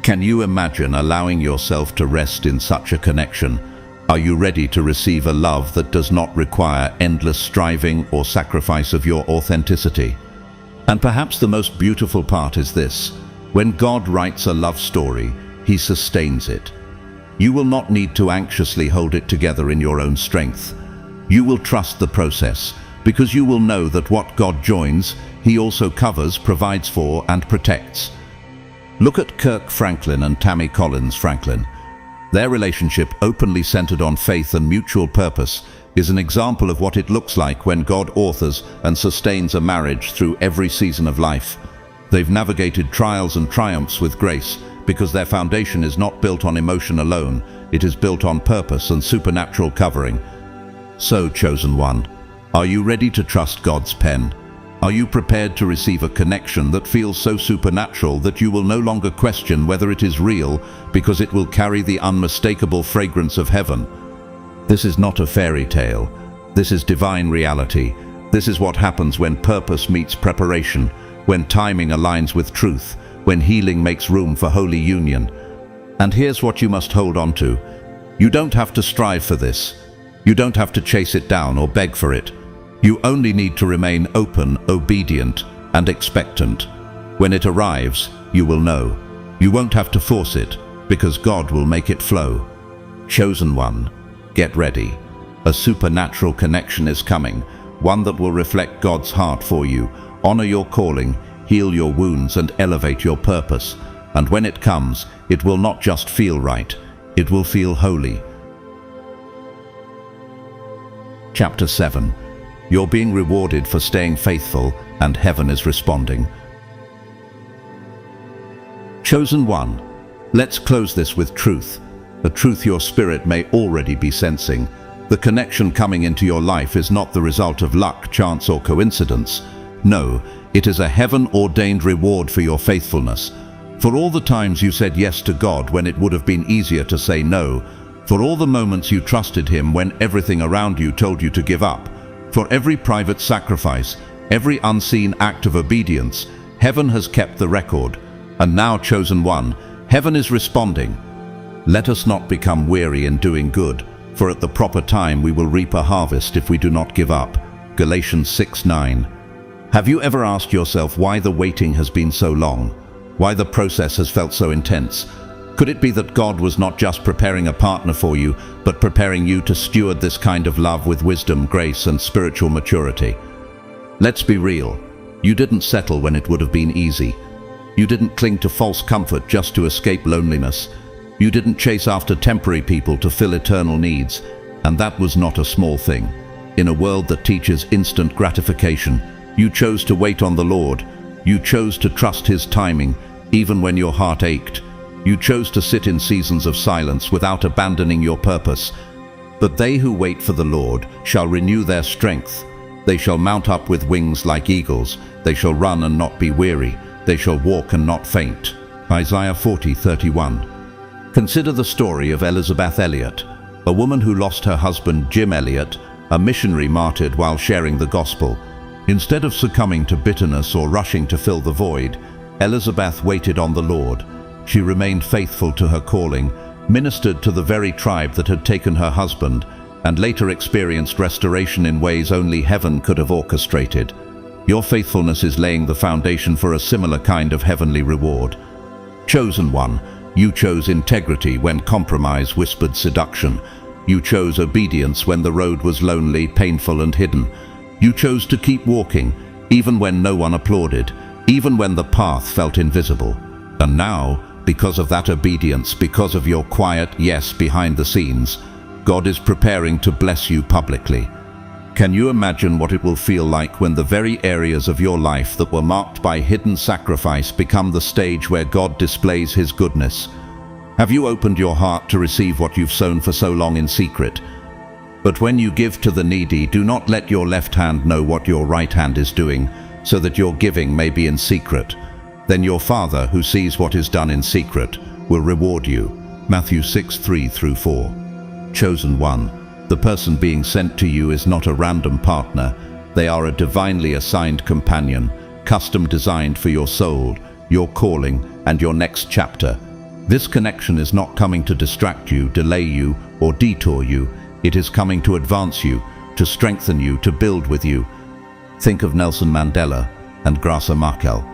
Can you imagine allowing yourself to rest in such a connection? Are you ready to receive a love that does not require endless striving or sacrifice of your authenticity? And perhaps the most beautiful part is this: when God writes a love story, He sustains it. You will not need to anxiously hold it together in your own strength. You will trust the process, because you will know that what God joins, He also covers, provides for, and protects. Look at Kirk Franklin and Tammy Collins Franklin. Their relationship, openly centered on faith and mutual purpose, is an example of what it looks like when God authors and sustains a marriage through every season of life. They've navigated trials and triumphs with grace, because their foundation is not built on emotion alone, it is built on purpose and supernatural covering. So, chosen one, are you ready to trust God's pen? Are you prepared to receive a connection that feels so supernatural that you will no longer question whether it is real, because it will carry the unmistakable fragrance of heaven? This is not a fairy tale. This is divine reality. This is what happens when purpose meets preparation, when timing aligns with truth, when healing makes room for holy union. And here's what you must hold on to. You don't have to strive for this. You don't have to chase it down or beg for it. You only need to remain open, obedient, and expectant. When it arrives, you will know. You won't have to force it, because God will make it flow. Chosen one, get ready. A supernatural connection is coming, one that will reflect God's heart for you, honor your calling, heal your wounds, and elevate your purpose. And when it comes, it will not just feel right, it will feel holy. Chapter 7. You're being rewarded for staying faithful, and heaven is responding. Chosen one, let's close this with truth. A truth your spirit may already be sensing. The connection coming into your life is not the result of luck, chance, or coincidence. No, it is a heaven-ordained reward for your faithfulness. For all the times you said yes to God when it would have been easier to say no. For all the moments you trusted Him when everything around you told you to give up. For every private sacrifice, every unseen act of obedience, heaven has kept the record. And now, chosen one, heaven is responding. Let us not become weary in doing good, for at the proper time we will reap a harvest if we do not give up. Galatians 6:9. Have you ever asked yourself why the waiting has been so long? Why the process has felt so intense? Could it be that God was not just preparing a partner for you, but preparing you to steward this kind of love with wisdom, grace, and spiritual maturity? Let's be real. You didn't settle when it would have been easy. You didn't cling to false comfort just to escape loneliness. You didn't chase after temporary people to fill eternal needs. And that was not a small thing. In a world that teaches instant gratification, you chose to wait on the Lord. You chose to trust His timing, even when your heart ached. You chose to sit in seasons of silence without abandoning your purpose. But they who wait for the Lord shall renew their strength. They shall mount up with wings like eagles. They shall run and not be weary. They shall walk and not faint. Isaiah 40:31. Consider the story of Elizabeth Elliot, a woman who lost her husband Jim Elliot, a missionary martyred while sharing the gospel. Instead of succumbing to bitterness or rushing to fill the void, Elizabeth waited on the Lord. She remained faithful to her calling, ministered to the very tribe that had taken her husband, and later experienced restoration in ways only heaven could have orchestrated. Your faithfulness is laying the foundation for a similar kind of heavenly reward. Chosen one, you chose integrity when compromise whispered seduction. You chose obedience when the road was lonely, painful, and hidden. You chose to keep walking, even when no one applauded, even when the path felt invisible. And now, because of that obedience, because of your quiet yes behind the scenes, God is preparing to bless you publicly. Can you imagine what it will feel like when the very areas of your life that were marked by hidden sacrifice become the stage where God displays His goodness? Have you opened your heart to receive what you've sown for so long in secret? But when you give to the needy, do not let your left hand know what your right hand is doing, so that your giving may be in secret. Then your Father, who sees what is done in secret, will reward you. Matthew 6:3-4. Chosen one. The person being sent to you is not a random partner. They are a divinely assigned companion, custom designed for your soul, your calling, and your next chapter. This connection is not coming to distract you, delay you, or detour you. It is coming to advance you, to strengthen you, to build with you. Think of Nelson Mandela and Graça Machel.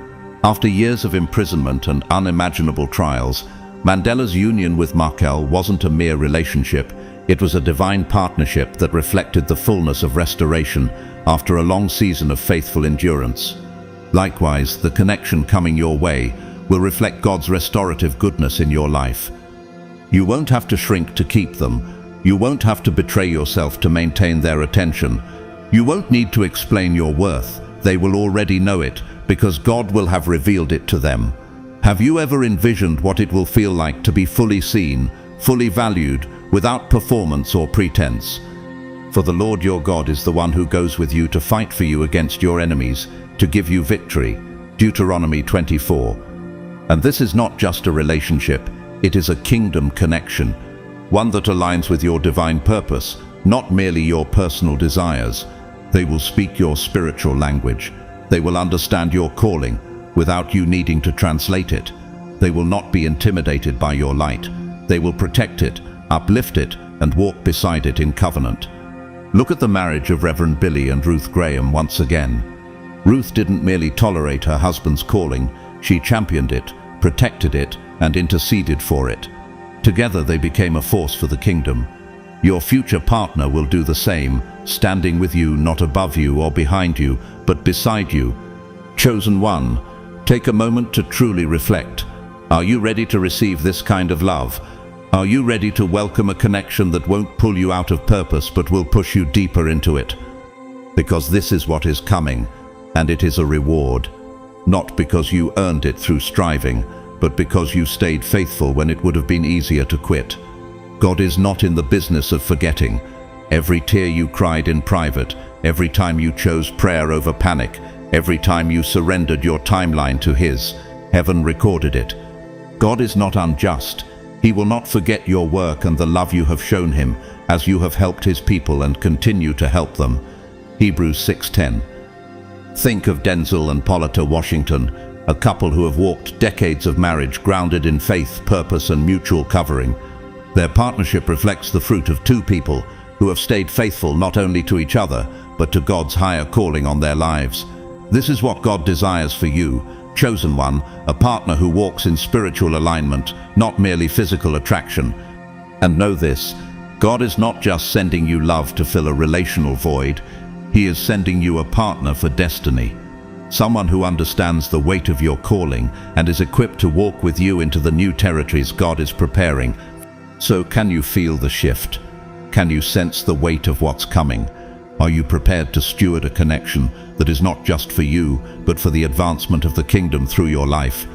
After years of imprisonment and unimaginable trials, Mandela's union with Machel wasn't a mere relationship. It was a divine partnership that reflected the fullness of restoration after a long season of faithful endurance. Likewise, the connection coming your way will reflect God's restorative goodness in your life. You won't have to shrink to keep them. You won't have to betray yourself to maintain their attention. You won't need to explain your worth. They will already know it, because God will have revealed it to them. Have you ever envisioned what it will feel like to be fully seen, fully valued, without performance or pretense? For the Lord your God is the one who goes with you to fight for you against your enemies, to give you victory. Deuteronomy 24. And this is not just a relationship, it is a kingdom connection, one that aligns with your divine purpose, not merely your personal desires. They will speak your spiritual language. They will understand your calling without you needing to translate it. They will not be intimidated by your light. They will protect it, uplift it, and walk beside it in covenant. Look at the marriage of Reverend Billy and Ruth Graham once again. Ruth didn't merely tolerate her husband's calling, she championed it, protected it, and interceded for it. Together they became a force for the kingdom. Your future partner will do the same, standing with you, not above you or behind you, but beside you. Chosen one, take a moment to truly reflect. Are you ready to receive this kind of love? Are you ready to welcome a connection that won't pull you out of purpose but will push you deeper into it? Because this is what is coming, and it is a reward. Not because you earned it through striving, but because you stayed faithful when it would have been easier to quit. God is not in the business of forgetting. Every tear you cried in private, every time you chose prayer over panic, every time you surrendered your timeline to His, heaven recorded it. God is not unjust. He will not forget your work and the love you have shown Him as you have helped His people and continue to help them. Hebrews 6:10. Think of Denzel and Pauletta Washington, a couple who have walked decades of marriage grounded in faith, purpose, and mutual covering. Their partnership reflects the fruit of two people who have stayed faithful not only to each other, but to God's higher calling on their lives. This is what God desires for you, chosen one, a partner who walks in spiritual alignment, not merely physical attraction. And know this, God is not just sending you love to fill a relational void, He is sending you a partner for destiny. Someone who understands the weight of your calling and is equipped to walk with you into the new territories God is preparing. So can you feel the shift? Can you sense the weight of what's coming? Are you prepared to steward a connection that is not just for you, but for the advancement of the kingdom through your life?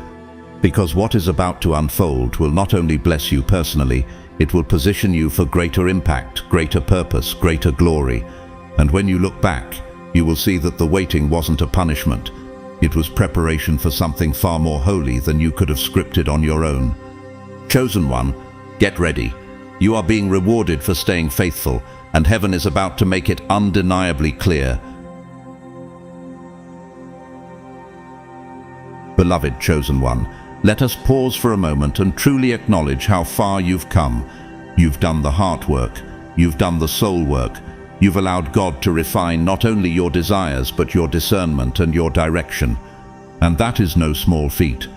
Because what is about to unfold will not only bless you personally, it will position you for greater impact, greater purpose, greater glory. And when you look back, you will see that the waiting wasn't a punishment. It was preparation for something far more holy than you could have scripted on your own. Chosen one, get ready. You are being rewarded for staying faithful, and heaven is about to make it undeniably clear. Beloved chosen one, let us pause for a moment and truly acknowledge how far you've come. You've done the heart work, you've done the soul work, you've allowed God to refine not only your desires but your discernment and your direction. And that is no small feat.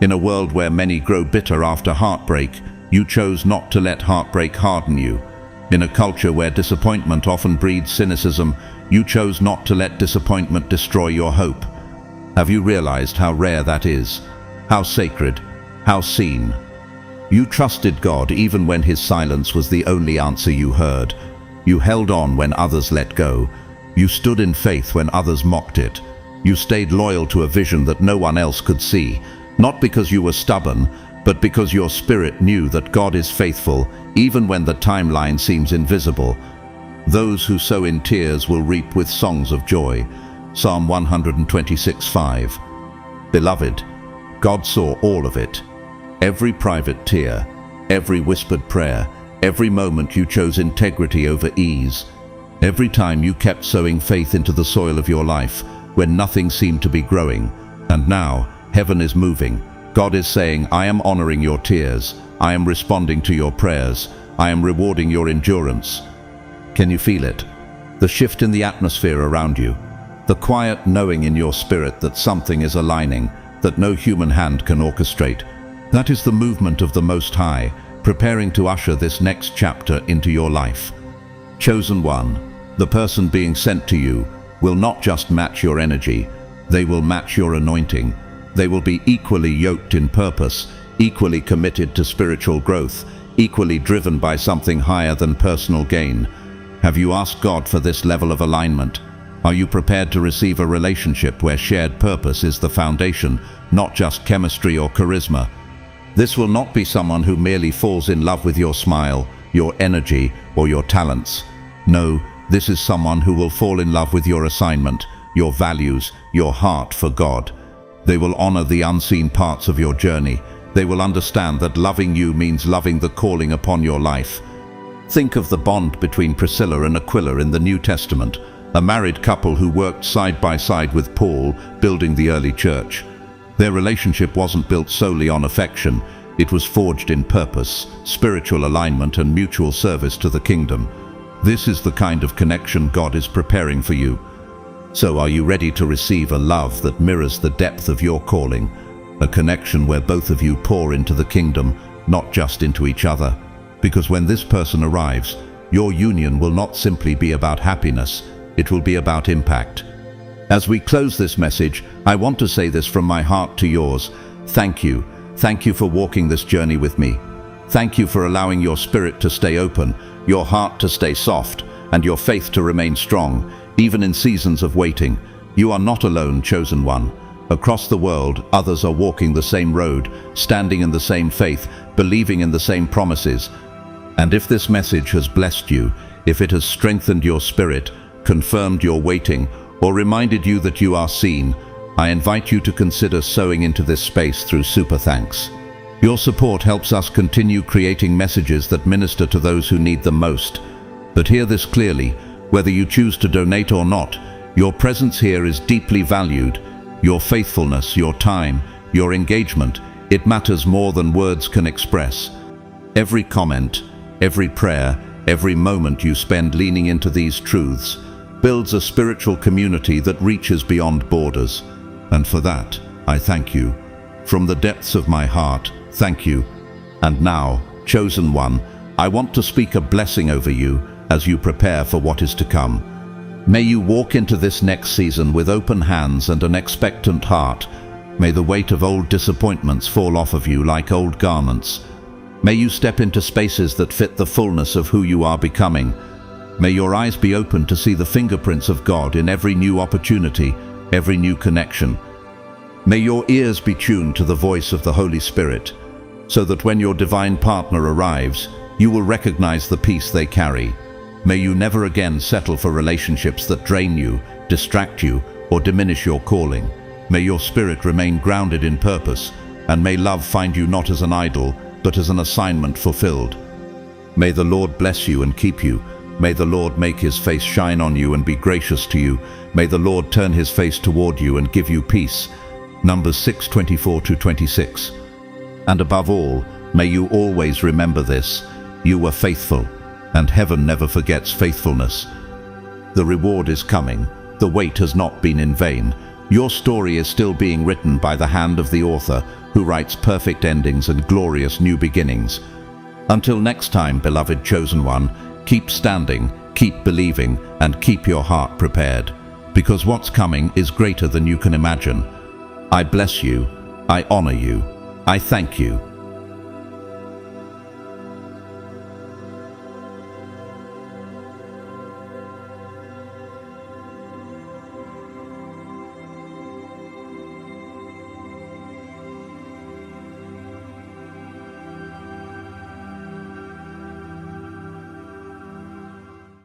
In a world where many grow bitter after heartbreak, you chose not to let heartbreak harden you. In a culture where disappointment often breeds cynicism, you chose not to let disappointment destroy your hope. Have you realized how rare that is? How sacred? How seen. You trusted God even when His silence was the only answer you heard. You held on when others let go. You stood in faith when others mocked it. You stayed loyal to a vision that no one else could see, not because you were stubborn, but because your spirit knew that God is faithful even when the timeline seems invisible. Those who sow in tears will reap with songs of joy. Psalm 126:5. Beloved, God saw all of it. Every private tear, every whispered prayer, every moment you chose integrity over ease, every time you kept sowing faith into the soil of your life when nothing seemed to be growing. And now, heaven is moving. God is saying, I am honoring your tears. I am responding to your prayers. I am rewarding your endurance. Can you feel it? The shift in the atmosphere around you. The quiet knowing in your spirit that something is aligning, that no human hand can orchestrate. That is the movement of the Most High, preparing to usher this next chapter into your life. Chosen one, the person being sent to you, will not just match your energy, they will match your anointing. They will be equally yoked in purpose, equally committed to spiritual growth, equally driven by something higher than personal gain. Have you asked God for this level of alignment? Are you prepared to receive a relationship where shared purpose is the foundation, not just chemistry or charisma? This will not be someone who merely falls in love with your smile, your energy, or your talents. No, this is someone who will fall in love with your assignment, your values, your heart for God. They will honor the unseen parts of your journey. They will understand that loving you means loving the calling upon your life. Think of the bond between Priscilla and Aquila in the New Testament, a married couple who worked side by side with Paul, building the early church. Their relationship wasn't built solely on affection. It was forged in purpose, spiritual alignment, and mutual service to the kingdom. This is the kind of connection God is preparing for you. So are you ready to receive a love that mirrors the depth of your calling? A connection where both of you pour into the kingdom, not just into each other. Because when this person arrives, your union will not simply be about happiness, it will be about impact. As we close this message, I want to say this from my heart to yours. Thank you. Thank you for walking this journey with me. Thank you for allowing your spirit to stay open, your heart to stay soft, and your faith to remain strong, even in seasons of waiting. You are not alone, chosen one. Across the world, others are walking the same road, standing in the same faith, believing in the same promises. And if this message has blessed you, if it has strengthened your spirit, confirmed your waiting, or reminded you that you are seen, I invite you to consider sowing into this space through Super Thanks. Your support helps us continue creating messages that minister to those who need them most. But hear this clearly, whether you choose to donate or not, your presence here is deeply valued. Your faithfulness, your time, your engagement, it matters more than words can express. Every comment, every prayer, every moment you spend leaning into these truths builds a spiritual community that reaches beyond borders. And for that, I thank you. From the depths of my heart, thank you. And now, chosen one, I want to speak a blessing over you as you prepare for what is to come. May you walk into this next season with open hands and an expectant heart. May the weight of old disappointments fall off of you like old garments. May you step into spaces that fit the fullness of who you are becoming. May your eyes be open to see the fingerprints of God in every new opportunity, every new connection. May your ears be tuned to the voice of the Holy Spirit, so that when your divine partner arrives, you will recognize the peace they carry. May you never again settle for relationships that drain you, distract you, or diminish your calling. May your spirit remain grounded in purpose, and may love find you not as an idol, but as an assignment fulfilled. May the Lord bless you and keep you. May the Lord make his face shine on you and be gracious to you. May the Lord turn his face toward you and give you peace. Numbers 6:24-26. And above all, may you always remember this: you were faithful, and heaven never forgets faithfulness. The reward is coming. The wait has not been in vain. Your story is still being written by the hand of the author, who writes perfect endings and glorious new beginnings. Until next time, beloved chosen one, keep standing, keep believing, and keep your heart prepared, because what's coming is greater than you can imagine. I bless you, I honor you, I thank you.